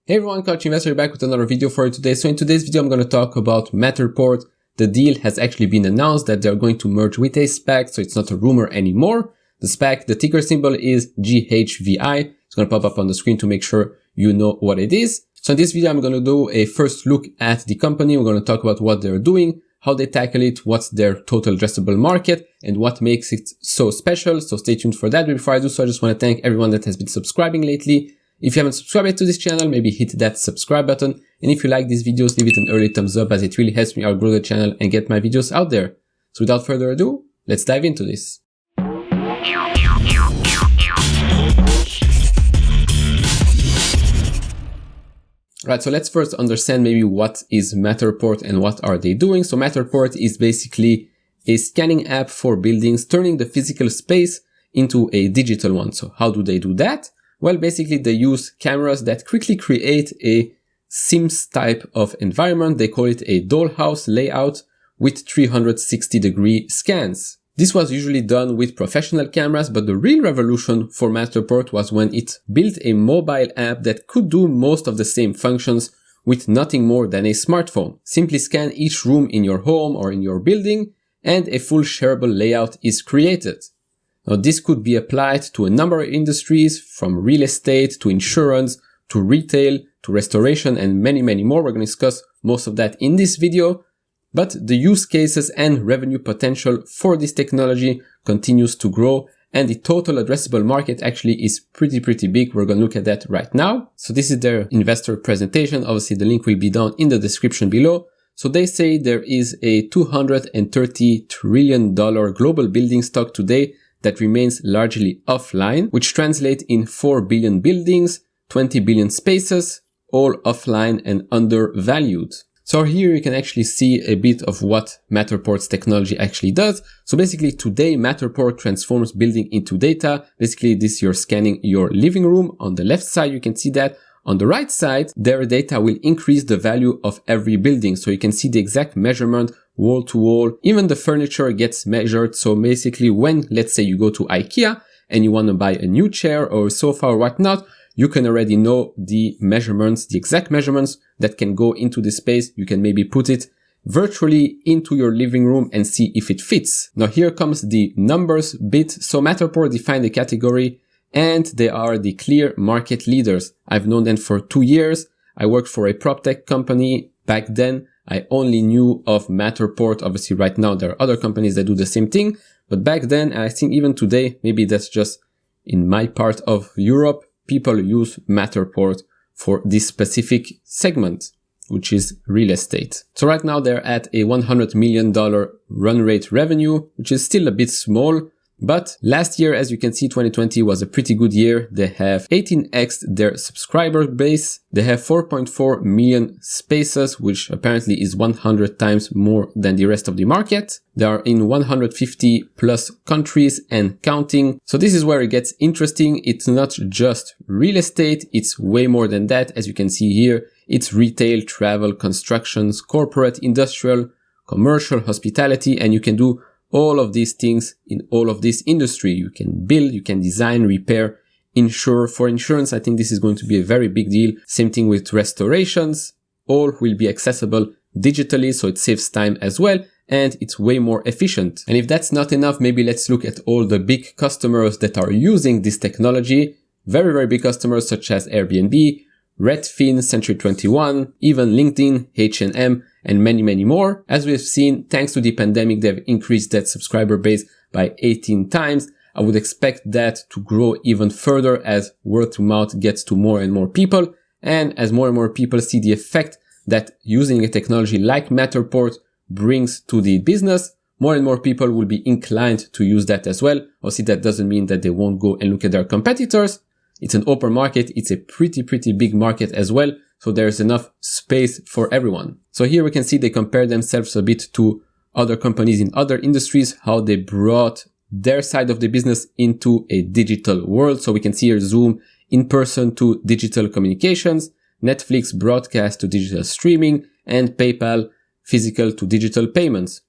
Hey everyone, Coach Investor back with another video for you today. So in today's video, I'm going to talk about Matterport. The deal has actually been announced that they're going to merge with a Spac, so it's not a rumor anymore. The Spac, the ticker symbol is GHVI. It's going to pop up on the screen to make sure you know what it is. So in this video, I'm going to do a first look at the company. We're going to talk about what they're doing, how they tackle it, what's their total addressable market, and what makes it so special. So stay tuned for that. But before I do so, I just want to thank everyone that has been subscribing lately. If you haven't subscribed to this channel, maybe hit that subscribe button. And if you like these videos, leave it an early thumbs up as it really helps me outgrow the channel and get my videos out there. So without further ado, let's dive into this. Right, so let's first understand maybe what is Matterport and what are they doing. So Matterport is basically a scanning app for buildings, turning the physical space into a digital one. So how do they do that? Well, basically they use cameras that quickly create a Sims type of environment. They call it a dollhouse layout with 360-degree scans. This was usually done with professional cameras, but the real revolution for Matterport was when it built a mobile app that could do most of the same functions with nothing more than a smartphone. Simply scan each room in your home or in your building, and a full shareable layout is created. Now, this could be applied to a number of industries, from real estate to insurance to retail to restoration and many more. We're going to discuss most of that in this video, but the use cases and revenue potential for this technology continues to grow, and the total addressable market actually is pretty big. We're going to look at that right now. So this is their investor presentation. Obviously, the link will be down in the description below. So they say there is a $230 trillion global building stock today that remains largely offline, which translates in 4 billion buildings, 20 billion spaces, all offline and undervalued. So here you can actually see a bit of what Matterport's technology actually does. So basically today Matterport transforms building into data. Basically this, you're scanning your living room. On the left side you can see that. On the right side, their data will increase the value of every building. So you can see the exact measurement wall to wall. Even the furniture gets measured. So basically when, let's say you go to IKEA and you want to buy a new chair or a sofa or whatnot, you can already know the measurements, the exact measurements that can go into the space. You can maybe put it virtually into your living room and see if it fits. Now here comes the numbers bit. So Matterport defined a category and they are the clear market leaders. I've known them for 2 years. I worked for a prop tech company back then. I only knew of Matterport. Obviously right now there are other companies that do the same thing, but back then, and I think even today, maybe that's just in my part of Europe, people use Matterport for this specific segment, which is real estate. So right now they're at a $100 million run rate revenue, which is still a bit small. But last year, as you can see, 2020 was a pretty good year. They have 18x their subscriber base. They have 4.4 million spaces, which apparently is 100 times more than the rest of the market. They are in 150 plus countries and counting. So this is where it gets interesting. It's not just real estate. It's way more than that. As you can see here, it's retail, travel, constructions, corporate, industrial, commercial, hospitality, and you can do all of these things in all of this industry. You can build, you can design, repair, insure. For insurance, I think this is going to be a very big deal. Same thing with restorations. All will be accessible digitally, so it saves time as well, and it's way more efficient. And if that's not enough, maybe let's look at all the big customers that are using this technology. Very big customers such as Airbnb, Redfin, Century 21, even LinkedIn, H&M, and many more. As we've seen, thanks to the pandemic, they've increased that subscriber base by 18 times. I would expect that to grow even further as word of mouth gets to more and more people. And as more and more people see the effect that using a technology like Matterport brings to the business, more and more people will be inclined to use that as well. Obviously, that doesn't mean that they won't go and look at their competitors. It's an open market. It's a pretty big market as well. So there's enough space for everyone. So here we can see they compare themselves a bit to other companies in other industries, how they brought their side of the business into a digital world. So we can see here Zoom in person to digital communications, Netflix broadcast to digital streaming, and PayPal physical to digital payments.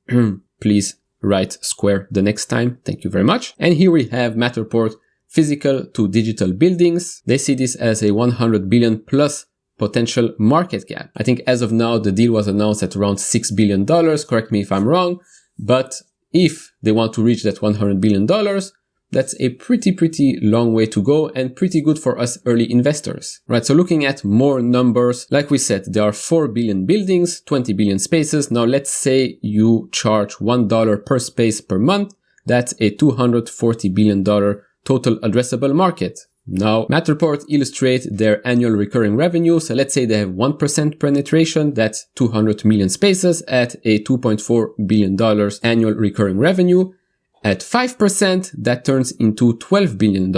Please write Square the next time. Thank you very much. And here we have Matterport physical to digital buildings. They see this as a 100 billion plus potential market cap. I think as of now, the deal was announced at around $6 billion. Correct me if I'm wrong. But if they want to reach that $100 billion, that's a pretty long way to go and pretty good for us early investors, right? So looking at more numbers, like we said, there are 4 billion buildings, 20 billion spaces. Now let's say you charge $1 per space per month. That's a $240 billion total addressable market. Now, Matterport illustrate their annual recurring revenue. So let's say they have 1% penetration. That's 200 million spaces at a $2.4 billion annual recurring revenue. At 5%, that turns into $12 billion.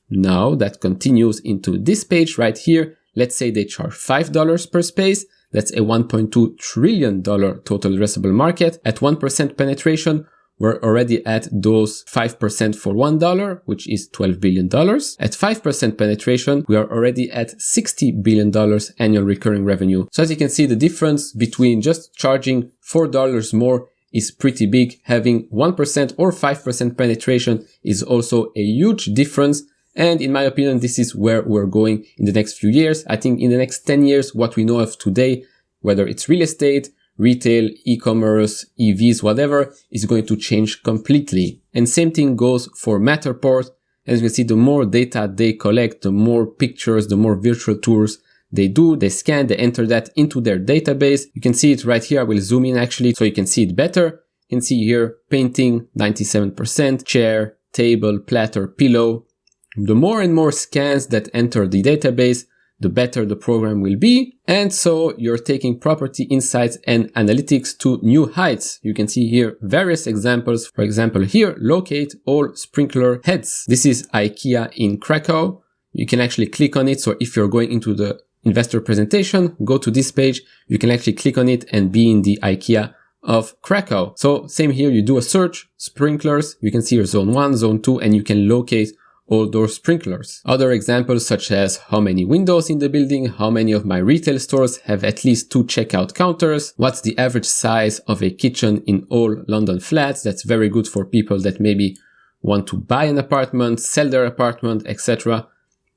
Now that continues into this page right here. Let's say they charge $5 per space. That's a $1.2 trillion total addressable market. At 1% penetration, we're already at those 5% for $1, which is $12 billion. At 5% penetration, we are already at $60 billion annual recurring revenue. So as you can see, the difference between just charging $4 more is pretty big. Having 1% or 5% penetration is also a huge difference. And in my opinion, this is where we're going in the next few years. I think in the next 10 years, what we know of today, whether it's real estate, retail, e-commerce, EVs, whatever, is going to change completely. And same thing goes for Matterport. As you can see, the more data they collect, the more pictures, the more virtual tours they do, they scan, they enter that into their database. You can see it right here. I will zoom in actually so you can see it better. You can see here painting 97%, chair, table, platter, pillow. The more and more scans that enter the database, the better the program will be. And so you're taking property insights and analytics to new heights. You can see here various examples. For example, here, locate all sprinkler heads. This is IKEA in Krakow. You can actually click on it. So if you're going into the investor presentation, go to this page, you can actually click on it and be in the IKEA of Krakow. So same here, you do a search, sprinklers, you can see your zone 1, zone 2, and you can locate all those sprinklers. Other examples such as how many windows in the building, how many of my retail stores have at least 2 checkout counters, what's the average size of a kitchen in all London flats. That's very good for people that maybe want to buy an apartment, sell their apartment, etc.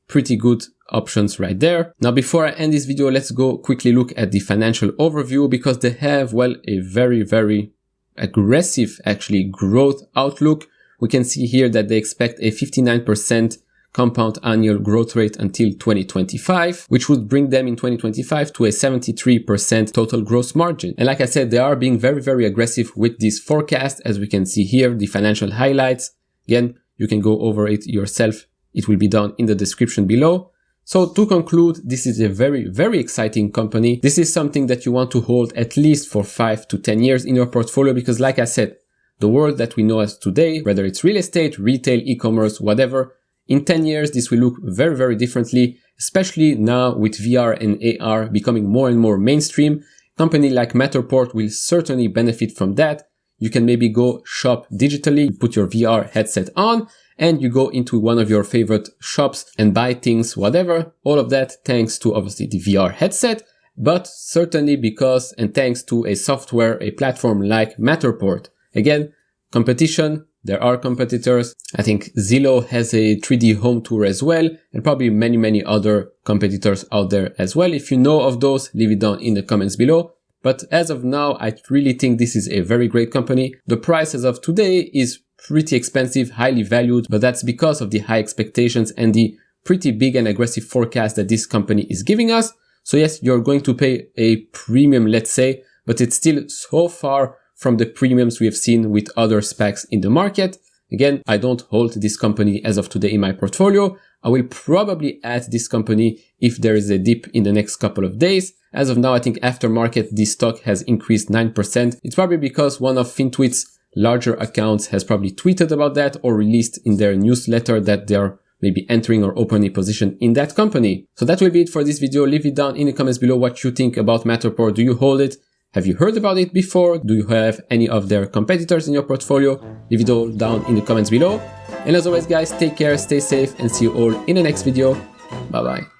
Pretty good options right there. Now, before I end this video, let's go quickly look at the financial overview because they have, well, a very aggressive actually growth outlook. We can see here that they expect a 59% compound annual growth rate until 2025, which would bring them in 2025 to a 73% total gross margin. And like I said, they are being very aggressive with this forecast. As we can see here, the financial highlights. Again, you can go over it yourself. It will be down in the description below. So to conclude, this is a very exciting company. This is something that you want to hold at least for 5 to 10 years in your portfolio because like I said, the world that we know as today, whether it's real estate, retail, e-commerce, whatever, in 10 years, this will look very differently, especially now with VR and AR becoming more and more mainstream. A company like Matterport will certainly benefit from that. You can maybe go shop digitally, put your VR headset on, and you go into one of your favorite shops and buy things, whatever. All of that thanks to obviously the VR headset, but certainly because and thanks to a software, a platform like Matterport. Again, competition, there are competitors. I think Zillow has a 3D home tour as well, and probably many other competitors out there as well. If you know of those, leave it down in the comments below. But as of now, I really think this is a very great company. The price as of today is pretty expensive, highly valued, but that's because of the high expectations and the pretty big and aggressive forecast that this company is giving us. So yes, you're going to pay a premium, let's say, but it's still so far from the premiums we have seen with other Spacs in the market. Again, I don't hold this company as of today in my portfolio. I will probably add this company if there is a dip in the next couple of days. As of now, I think after market, this stock has increased 9%. It's probably because one of FinTwit's larger accounts has probably tweeted about that or released in their newsletter that they are maybe entering or opening a position in that company. So that will be it for this video. Leave it down in the comments below what you think about Matterport. Do you hold it? Have you heard about it before? Do you have any of their competitors in your portfolio? Leave it all down in the comments below. And as always guys, take care, stay safe, and see you all in the next video. Bye bye.